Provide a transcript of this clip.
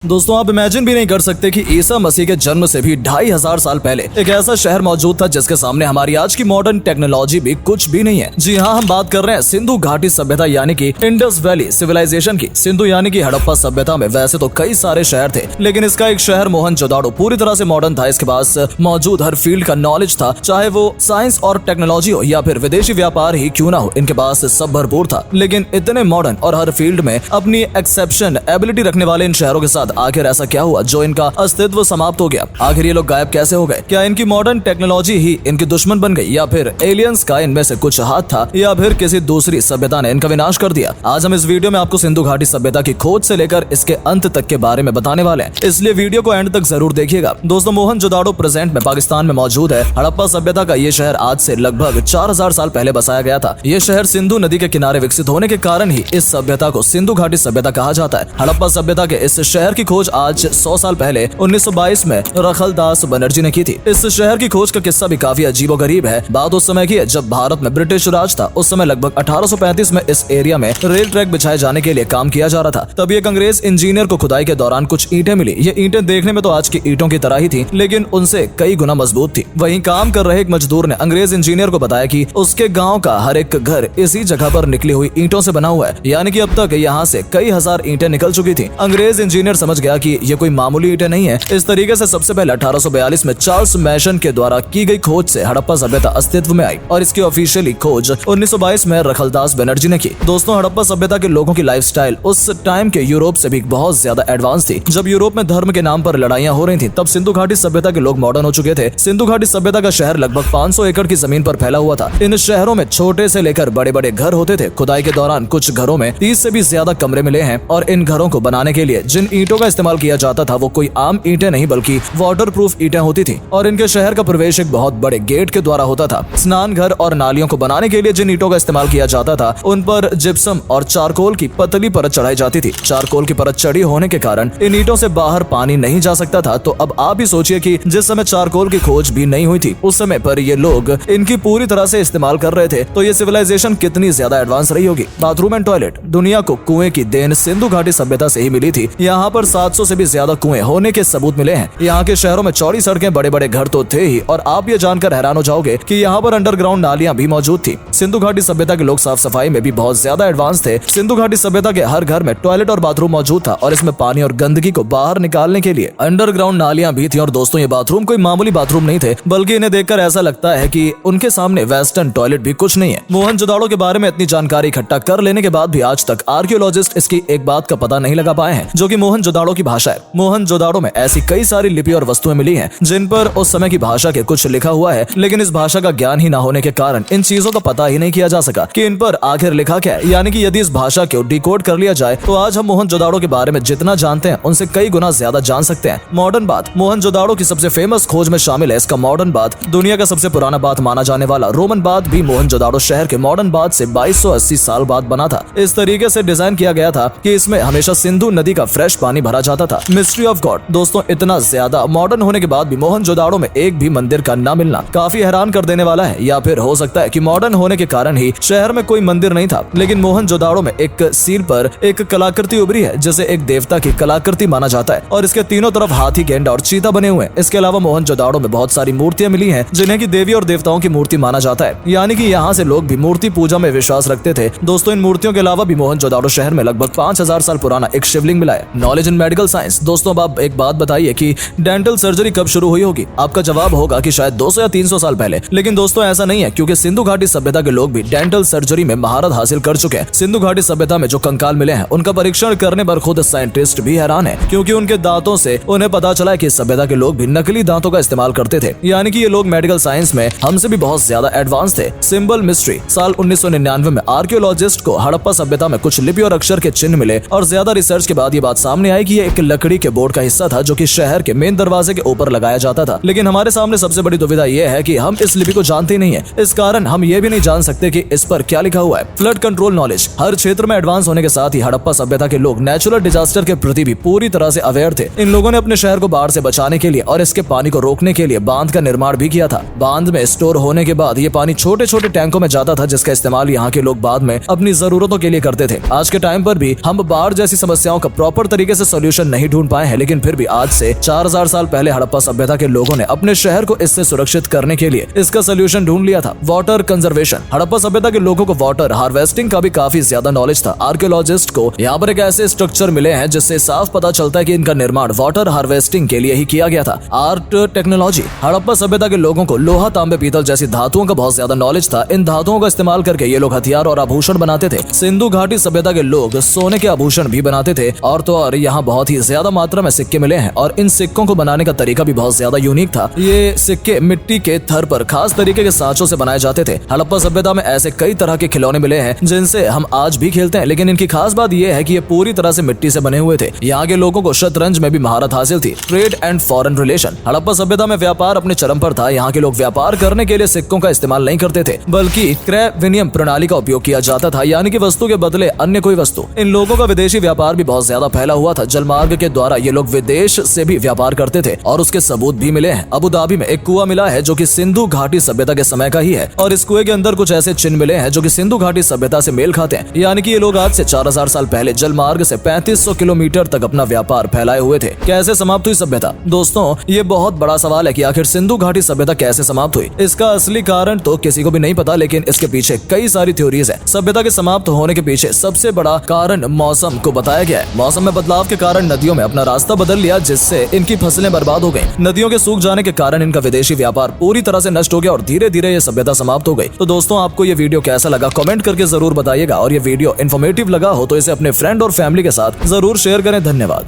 दोस्तों आप इमेजिन भी नहीं कर सकते कि ईसा मसीह के जन्म से भी 2500 साल पहले एक ऐसा शहर मौजूद था जिसके सामने हमारी आज की मॉडर्न टेक्नोलॉजी भी कुछ भी नहीं है। जी हाँ, हम बात कर रहे हैं सिंधु घाटी सभ्यता यानी कि इंडस वैली सिविलाइजेशन की। सिंधु यानी कि हड़प्पा सभ्यता में वैसे तो कई सारे शहर थे, लेकिन इसका एक शहर मोहनजोदाड़ो पूरी तरह से मॉडर्न था। इसके पास मौजूद हर फील्ड का नॉलेज था, चाहे वो साइंस और टेक्नोलॉजी हो या फिर विदेशी व्यापार ही क्यों ना हो, इनके पास सब भरपूर था। लेकिन इतने मॉडर्न और हर फील्ड में अपनी एक्सेप्शन एबिलिटी रखने वाले इन शहरों के साथ आखिर ऐसा क्या हुआ जो इनका अस्तित्व समाप्त हो गया? आखिर ये लोग गायब कैसे हो गए? क्या इनकी मॉडर्न टेक्नोलॉजी ही इनकी दुश्मन बन गई, या फिर एलियंस का इनमें से कुछ हाथ था, या फिर किसी दूसरी सभ्यता ने इनका विनाश कर दिया? आज हम इस वीडियो में आपको सिंधु घाटी सभ्यता की खोज से लेकर इसके अंत तक के बारे में बताने वाले हैं, इसलिए वीडियो को एंड तक जरूर देखिएगा। दोस्तों, मोहनजोदाड़ो प्रेजेंट में पाकिस्तान में मौजूद है। हड़प्पा सभ्यता का ये शहर आज से लगभग 4000 साल पहले बसाया गया था। ये शहर सिंधु नदी के किनारे विकसित होने के कारण ही इस सभ्यता को सिंधु घाटी सभ्यता कहा जाता है। हड़प्पा सभ्यता के इस शहर की खोज आज 100 साल पहले 1922 में रखलदास बनर्जी ने की थी। इस शहर की खोज का किस्सा भी काफी अजीबोगरीब है। बात उस समय की है जब भारत में ब्रिटिश राज था। उस समय लगभग 1835 में इस एरिया में रेल ट्रैक बिछाए जाने के लिए काम किया जा रहा था। तभी एक अंग्रेज इंजीनियर को खुदाई के दौरान कुछ ईंटें मिली। ये ईंटें देखने में तो आज की ईंटों की तरह ही थी, लेकिन उनसे कई गुना मजबूत थी। वहीं काम कर रहे एक मजदूर ने अंग्रेज इंजीनियर को बताया कि उसके गाँव का हर एक घर इसी जगह पर निकली हुई ईंटों से बना हुआ है, यानी कि अब तक यहाँ से कई हजार ईंटें निकल चुकी थी। अंग्रेज इंजीनियर समझ गया कि ये कोई मामूली ईंटें नहीं है। इस तरीके से सबसे पहले 1842 में चार्ल्स मैशन के द्वारा की गई खोज से हड़प्पा सभ्यता अस्तित्व में आई और इसकी ऑफिशियली खोज 1922 में रखलदास बनर्जी ने की। दोस्तों, हड़प्पा सभ्यता के लोगों की लाइफस्टाइल उस टाइम के यूरोप से भी बहुत ज्यादा एडवांस थी। जब यूरोप में धर्म के नाम पर लड़ाइयां हो रही थी, तब सिंधु घाटी सभ्यता के लोग मॉडर्न हो चुके थे। सिंधु घाटी सभ्यता का शहर लगभग 500 एकड़ की जमीन पर फैला हुआ था। इन शहरों में छोटे से लेकर बड़े बड़े घर होते थे। खुदाई के दौरान कुछ घरों में 30 से भी ज्यादा कमरे मिले हैं और इन घरों को बनाने के लिए जिन ईंटों का इस्तेमाल किया जाता था वो कोई आम ईंटें नहीं बल्कि वाटरप्रूफ ईंटें होती थी और इनके शहर का प्रवेश एक बहुत बड़े गेट के द्वारा होता था। स्नान घर और नालियों को बनाने के लिए जिन ईंटों का इस्तेमाल किया जाता था उन पर जिप्सम और चारकोल की पतली परत चढ़ाई जाती थी। चारकोल की परत चढ़ी होने के कारण इन ईंटों से बाहर पानी नहीं जा सकता था। तो अब आप ही सोचिए कि जिस समय चारकोल की खोज भी नहीं हुई थी, उस समय पर ये लोग इनकी पूरी तरह से इस्तेमाल कर रहे थे, तो ये सिविलाइजेशन कितनी ज्यादा एडवांस रही होगी। बाथरूम एंड टॉयलेट दुनिया को कुएं की देन सिंधु घाटी सभ्यता से ही मिली थी। यहाँ पर 700 से भी ज्यादा कुएं होने के सबूत मिले हैं। यहाँ के शहरों में चौड़ी सड़कें, बड़े बड़े घर तो थे ही, और आप ये जानकर हैरान हो जाओगे कि यहाँ पर अंडरग्राउंड नालियां भी मौजूद थी। सिंधु घाटी सभ्यता के लोग साफ सफाई में भी बहुत ज्यादा एडवांस थे। सिंधु घाटी सभ्यता के हर घर में टॉयलेट और बाथरूम मौजूद था और इसमें पानी और गंदगी को बाहर निकालने के लिए अंडरग्राउंड नालियां भी थी। और दोस्तों, ये बाथरूम कोई मामूली बाथरूम नहीं थे, बल्कि इन्हें देखकर ऐसा लगता है कि उनके सामने वेस्टर्न टॉयलेट भी कुछ नहीं है। मोहनजोदाड़ो के बारे में इतनी जानकारी इकट्ठा कर लेने के बाद भी आज तक आर्कियोलॉजिस्ट इसकी एक बात का पता नहीं लगा पाए हैं, जो कि मोहनजोदाड़ो की भाषा है। मोहनजोदाड़ो में ऐसी कई सारी लिपि और वस्तुएं मिली हैं जिन पर उस समय की भाषा के कुछ लिखा हुआ है, लेकिन इस भाषा का ज्ञान ही ना होने के कारण इन चीजों का पता ही नहीं किया जा सका कि इन पर आखिर लिखा क्या है। यानी कि यदि इस भाषा को डिकोड कर लिया जाए तो आज हम मोहनजोदाड़ो के बारे में जितना जानते हैं उनसे कई गुना ज्यादा जान सकते हैं। मॉडर्न बाथ मोहनजोदाड़ो की सबसे फेमस खोज में शामिल है। इसका मॉडर्न बाथ दुनिया का सबसे पुराना बाथ माना जाने वाला रोमन बाथ भी मोहनजोदाड़ो शहर के मॉडर्न बाथ से 2280 साल बाद बना था। इस तरीके से डिजाइन किया गया था कि इसमें हमेशा सिंधु नदी का फ्रेश पानी भरा जाता था। मिस्ट्री ऑफ गॉड दोस्तों, इतना ज्यादा मॉडर्न होने के बाद भी मोहनजोदाड़ो में एक भी मंदिर का ना मिलना काफी हैरान कर देने वाला है। या फिर हो सकता है कि मॉडर्न होने के कारण ही शहर में कोई मंदिर नहीं था, लेकिन मोहनजोदाड़ो में एक सील पर एक कलाकृति उभरी है जिसे एक देवता की कलाकृति माना जाता है और इसके तीनों तरफ हाथी, गेंडा और चीता बने हुए हैं। इसके अलावा मोहनजोदाड़ो में बहुत सारी मूर्तियां मिली हैं जिन्हें की देवी और देवताओं की मूर्ति माना जाता है, यानी कि यहाँ से लोग भी मूर्ति पूजा में विश्वास रखते थे। दोस्तों, इन मूर्तियों के अलावा भी मोहनजोदाड़ो शहर में लगभग 5000 साल पुराना एक शिवलिंग मिला है। नॉलेज इन मेडिकल साइंस दोस्तों, अब आप एक बात बताइए कि डेंटल सर्जरी कब शुरू हुई होगी? आपका जवाब होगा कि शायद 200 या 300 साल पहले, लेकिन दोस्तों ऐसा नहीं है, क्योंकि सिंधु घाटी सभ्यता के लोग भी डेंटल सर्जरी में महारत हासिल कर चुके हैं। सिंधु घाटी सभ्यता में जो कंकाल मिले हैं उनका परीक्षण करने पर खुद साइंटिस्ट भी हैरान है, क्योंकि उनके दांतों से उन्हें पता चला है कि इस सभ्यता के लोग भी नकली दांतों का इस्तेमाल करते थे, यानी कि ये लोग मेडिकल साइंस में हमसे भी बहुत ज्यादा एडवांस थे। सिंबल मिस्ट्री साल 1999 में आर्कियोलॉजिस्ट को हड़प्पा सभ्यता में कुछ लिपि और अक्षर के चिन्ह मिले और ज्यादा रिसर्च के बाद ये बात सामने आई कि ये एक लकड़ी के बोर्ड का हिस्सा था जो कि शहर के मेन दरवाजे के ऊपर लगाया जाता था। लेकिन हमारे सामने सबसे बड़ी दुविधा यह है कि हम इस लिपि को जानते ही नहीं है। इस कारण हम ये भी नहीं जान सकते कि इस पर क्या लिखा हुआ है। फ्लड कंट्रोल नॉलेज हर क्षेत्र में एडवांस होने के साथ ही हड़प्पा सभ्यता के लोग नेचुरल डिजास्टर के प्रति भी पूरी तरह से अवेयर थे। इन लोगों ने अपने शहर को बाढ़ से बचाने के लिए और इसके पानी को रोकने के लिए बांध का निर्माण भी किया था। बांध में स्टोर होने के बाद ये पानी छोटे छोटे टैंकों में जाता था, जिसका इस्तेमाल यहाँ के लोग बाद में अपनी जरूरतों के लिए करते थे। आज के टाइम पर भी हम बाढ़ जैसी समस्याओं का प्रॉपर तरीके से सोल्यूशन नहीं ढूंढ पाए हैं, लेकिन फिर भी आज से 4000 साल पहले हड़प्पा सभ्यता के लोगों ने अपने शहर को इससे सुरक्षित करने के लिए इसका सोल्यूशन ढूंढ लिया था, वाटर कंजर्वेशन। हड़प्पा सभ्यता के लोगों को वाटर हार्वेस्टिंग का भी काफी ज्यादा नॉलेज था। आर्कियोलॉजिस्ट को यहाँ पर एक ऐसे स्ट्रक्चर मिले हैं जिससे साफ पता चलता है कि इनका निर्माण वाटर हार्वेस्टिंग के लिए ही किया गया था। आर्ट टेक्नोलॉजी, हड़प्पा सभ्यता के लोगों को लोहा, तांबे, पीतल जैसी धातुओं का बहुत ज्यादा नॉलेज था। इन धातुओं का इस्तेमाल करके ये लोग हथियार और आभूषण बनाते थे। सिंधु घाटी सभ्यता के लोग सोने के आभूषण भी बनाते थे और तो और यहाँ बहुत ही ज्यादा मात्रा में सिक्के मिले हैं और इन सिक्कों को बनाने का तरीका भी बहुत ज्यादा यूनिक था। ये सिक्के मिट्टी के थर पर खास तरीके के सांचों से बनाए जाते थे। हड़प्पा सभ्यता में ऐसे कई तरह के खिलौने मिले हैं जिनसे हम आज भी खेलते हैं, लेकिन इनकी खास बात यह है कि ये पूरी तरह से मिट्टी से बने हुए थे। यहाँ के लोगों को शतरंज में भी महारत हासिल थी। Trade and foreign relation, Harappa सभ्यता में व्यापार अपने चरम पर था। यहाँ के लोग व्यापार करने के लिए सिक्कों का इस्तेमाल नहीं करते थे, बल्कि क्रय विनिमय प्रणाली का उपयोग किया जाता था, यानी कि वस्तु के बदले अन्य कोई वस्तु। इन लोगों का विदेशी व्यापार भी बहुत ज्यादा फैला हुआ था। जलमार्ग के द्वारा ये लोग विदेश से भी व्यापार करते थे और उसके सबूत भी मिले हैं। अबू धाबी में एक कुआं मिला है जो कि सिंधु घाटी सभ्यता के समय का ही है और इस कुएं के अंदर कुछ ऐसे चिन्ह मिले हैं जो कि सिंधु घाटी सभ्यता से मेल खाते हैं, यानी कि ये लोग आज से 4000 साल पहले जलमार्ग से 3500 किलोमीटर तक अपना व्यापार फैलाए हुए थे। कैसे समाप्त हुई सभ्यता? दोस्तों, ये बहुत बड़ा सवाल है कि आखिर सिंधु घाटी सभ्यता कैसे समाप्त हुई। इसका असली कारण तो किसी को भी नहीं पता, लेकिन इसके पीछे कई सारी थ्योरीज है। सभ्यता के समाप्त होने के पीछे सबसे बड़ा कारण मौसम को बताया गया है। मौसम में बदलाव के कारण नदियों में अपना रास्ता बदल लिया, जिससे इनकी फसलें बर्बाद हो गई। नदियों के सूख जाने के कारण इनका विदेशी व्यापार पूरी तरह से नष्ट हो गया और धीरे धीरे ये सभ्यता समाप्त हो गई। तो दोस्तों, आपको ये वीडियो कैसा लगा कमेंट करके जरूर बताइएगा और ये वीडियो इन्फॉर्मेटिव लगा हो तो इसे अपने फ्रेंड और फैमिली के साथ जरूर शेयर करें। धन्यवाद।